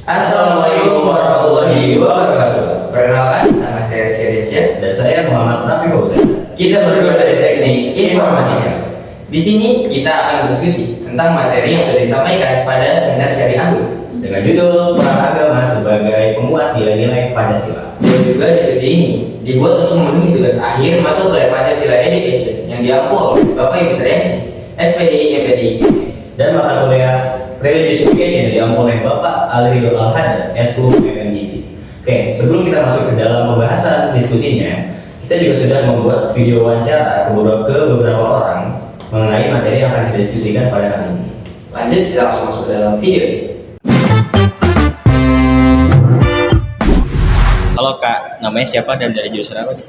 Assalamualaikum warahmatullahi wabarakatuh. Perkenalkan, nama saya Rizky Diansyah Dan saya Muhammad Rafi Fauzan. Kita berdua dari Teknik Informatika. Di sini kita akan berdiskusi tentang materi yang sudah disampaikan pada seminar syariah Dengan judul Peran Agama sebagai penguat nilai-nilai Pancasila. dan juga diskusi ini dibuat untuk memenuhi tugas akhir mata kuliah Pancasila Education yang diampu oleh Bapak Ibu Trianci, SPDI, MPDI, Dan mata kuliah Religious Education yang diampu oleh Bapak Alridho Al-Hadad, SU MMGP. Oke, sebelum kita masuk ke dalam pembahasan diskusinya, kita juga sudah membuat video wawancara ke beberapa orang mengenai materi yang akan kita diskusikan pada kali ini. Lanjut, kita langsung masuk ke dalam video. Halo Kak, namanya siapa dan dari jurusan apa nih?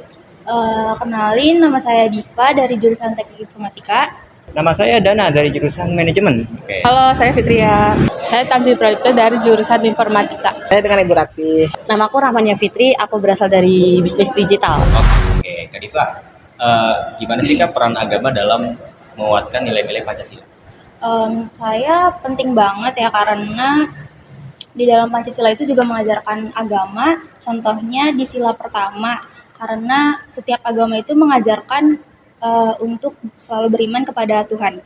Kenalin, nama saya Diva dari jurusan Teknik Informatika. Nama saya Dana dari jurusan manajemen. Oke. Halo, saya Fitria. Saya Tanti Prayipta dari jurusan Informatika. Saya dengan Ibu Rati. Namaku Rahmania Fitri, aku berasal dari bisnis digital. Oke, Kak Diva, gimana sih Kak peran agama dalam menguatkan nilai-nilai Pancasila? Saya penting banget ya karena di dalam Pancasila itu juga mengajarkan agama. Contohnya di sila pertama, karena setiap agama itu mengajarkan untuk selalu beriman kepada Tuhan.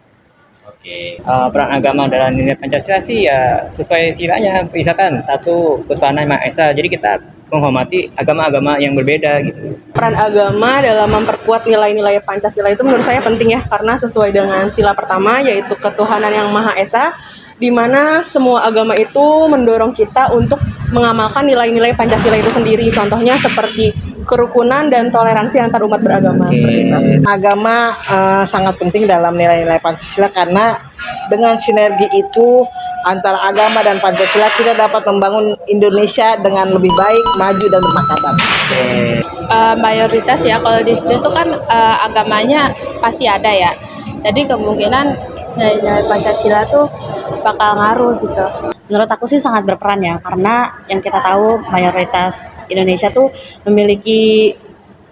Oke. Peran agama dalam nilai Pancasila sih ya sesuai silanya. Misalkan satu ketuhanan Maha Esa. Jadi kita menghormati agama-agama yang berbeda gitu. Peran agama dalam memperkuat nilai-nilai Pancasila itu menurut saya penting ya, karena sesuai dengan sila pertama yaitu ketuhanan yang Maha Esa, di mana semua agama itu mendorong kita untuk mengamalkan nilai-nilai Pancasila itu sendiri. Contohnya seperti kerukunan dan toleransi antar umat beragama, seperti itu. Agama sangat penting dalam nilai-nilai Pancasila karena dengan sinergi itu antara agama dan Pancasila kita dapat membangun Indonesia dengan lebih baik, maju dan bermartabat. Mayoritas ya, kalau di sini tuh kan agamanya pasti ada ya. Jadi kemungkinan nilai Pancasila tuh bakal ngaruh gitu. Menurut aku sih sangat berperan ya, karena yang kita tahu mayoritas Indonesia tuh memiliki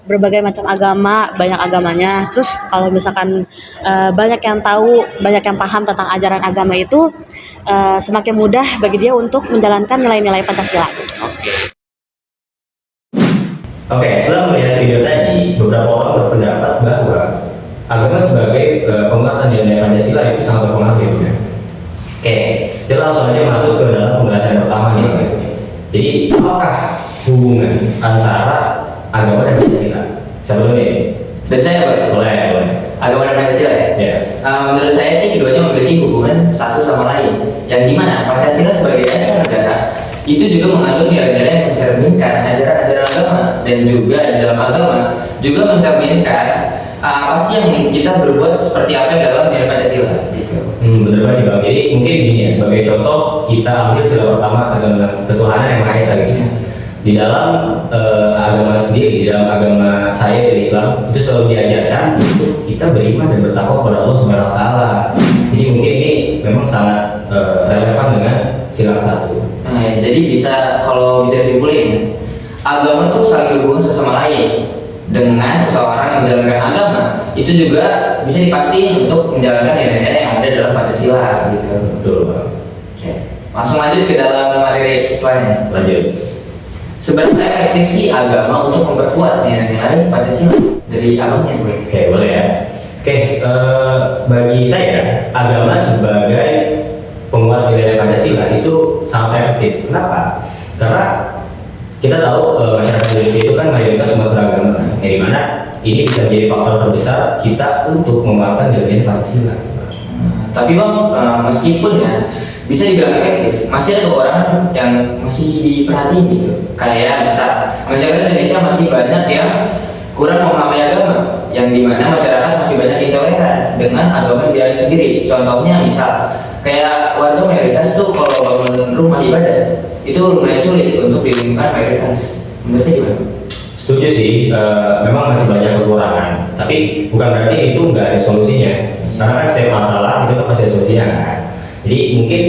berbagai macam agama, banyak agamanya. Terus kalau misalkan banyak yang tahu, banyak yang paham tentang ajaran agama itu, semakin mudah bagi dia untuk menjalankan nilai-nilai Pancasila. Oke, setelah melihat video tadi, beberapa orang berpendapat bahwa agama sebagai penguatan nilai Pancasila itu sangat berpengaruh ya. Oke, kita langsung aja masuk ke dalam pembahasan yang pertama nih. Jadi, apakah hubungan antara agama dan Pancasila? Siapa dulu nih? Dan saya Boleh. agama dan Pancasila ya. Ya. Menurut saya sih keduanya memiliki hubungan satu sama lain, yang dimana Pancasila sebagai dasar negara itu juga mengandung nilai-nilai yang mencerminkan ajaran-ajaran agama, dan juga di dalam agama juga mencerminkan apa sih yang kita berbuat seperti apa yang dalam nilai Pancasila gitu. Bener banget sih Bang. Jadi mungkin gini ya, sebagai contoh kita ambil sila pertama ketuhanan yang Maha Esa gitu. Di dalam agama sendiri, di dalam agama saya dari Islam itu selalu diajarkan untuk kita beriman dan bertakwa kepada Allah Subhanahu Wa Taala. Jadi mungkin ini memang sangat relevan dengan sila satu. Nah, ya, jadi kalau bisa disimpulin, agama tuh saling berhubungan satu sama lain. Dengan seseorang yang menjalankan agama itu juga bisa dipastikan untuk menjalankan nilai-nilai yang ada dalam Pancasila gitu. Betul Bang. Oke. Langsung lanjut ke dalam materi selanjutnya. Lanjut. Seberapa efektif sih agama untuk memperkuat nilai-nilai Pancasila dari abangnya? Oke, boleh ya. Oke, bagi saya agama sebagai penguat nilai Pancasila itu sangat efektif. Kenapa? Karena kita tahu masyarakat Indonesia itu kan mayoritas umat beragama, yang dimana ini bisa jadi faktor terbesar kita untuk menguatkan nilai Pancasila. Tapi Bang, meskipun ya bisa dibilang efektif, masih ada orang yang masih diperhatiin gitu. Kayak masyarakat Indonesia masih banyak yang kurang memahami agama, yang dimana masyarakat masih banyak intoleran dengan agama yang dia sendiri. Contohnya misal kayak warga mayoritas tuh kalau bangun rumah ibadah itu lumayan sulit untuk diumumkan mayoritas. Menurutnya gimana? Setuju sih, memang masih banyak kekurangan, tapi bukan berarti itu nggak ada solusinya. Karena kan setiap masalah itu kan pasti ada solusinya kan. Jadi mungkin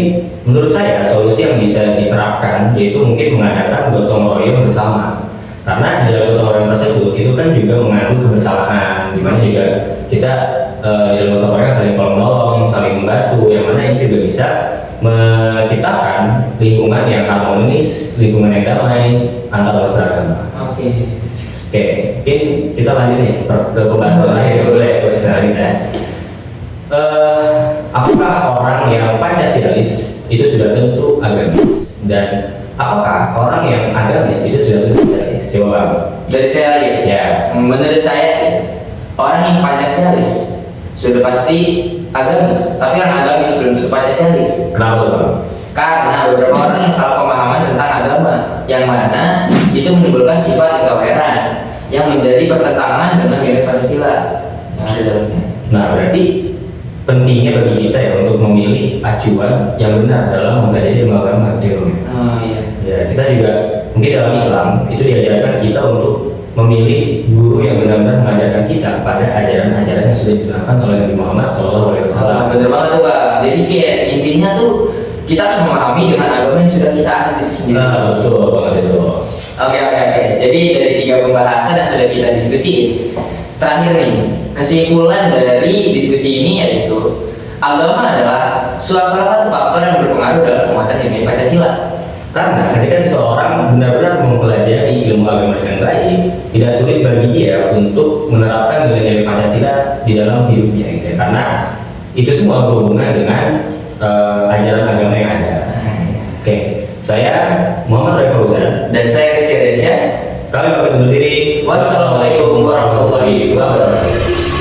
menurut saya solusi yang bisa diterapkan yaitu mungkin mengadakan gotong royong bersama. Karena di dalam gotong royong tersebut itu kan juga mengandung kebersamaan, di mana juga kita dalam gotong royong saling tolong-menolong, saling membantu, yang mana ini juga bisa menciptakan lingkungan yang harmonis, lingkungan yang damai antar umat beragama. Oke. Oke, mungkin kita lanjut nih ke pembahasan terakhir ya, boleh? Nah, kita. Apakah orang yang Pancasialis itu sudah tentu agamis, dan apakah orang yang agamis itu sudah tentu Pancasialis? Coba Bang. Dari saya lagi. Ya. Menurut saya sih, orang yang Pancasialis sudah pasti agamis, tapi yang agamis belum tentu Pancasialis. Kenapa tuh Bang? Karena beberapa orang yang salah pemahaman tentang agama, yang mana itu menimbulkan sifat intoleran yang menjadi bertentangan dengan nilai Pancasila yang ada dalamnya. Nah, berarti pentingnya bagi kita ya untuk memilih acuan yang benar dalam mempelajari ilmu agama gitu. Oh iya. Ya, kita juga mungkin dalam Islam itu diajarkan kita untuk memilih guru yang benar-benar mengajarkan kita pada ajaran-ajaran yang sudah disunahkan oleh Nabi Muhammad SAW. Bener banget tuh Bang. Jadi kayak intinya tuh kita harus memahami dengan agama yang sudah kita anut itu sendiri. Nah, betul banget itu. Oke. Jadi dari 3 pembahasan yang sudah kita diskusi, terakhir nih kesimpulan dari diskusi ini yaitu agama adalah salah satu faktor yang berpengaruh dalam penguatan nilai Pancasila. Karena ketika seseorang benar-benar mempelajari ilmu agama dengan baik, tidak sulit bagi dia untuk menerapkan nilai-nilai Pancasila di dalam hidupnya gitu ya. Karena itu semua berhubungan dengan ajaran agama yang ada. Oke, saya Muhammad Rai Fauzan Dan saya Rizky Reza. Kami pamit undur diri. Wassalamualaikum warahmatullahi wabarakatuh.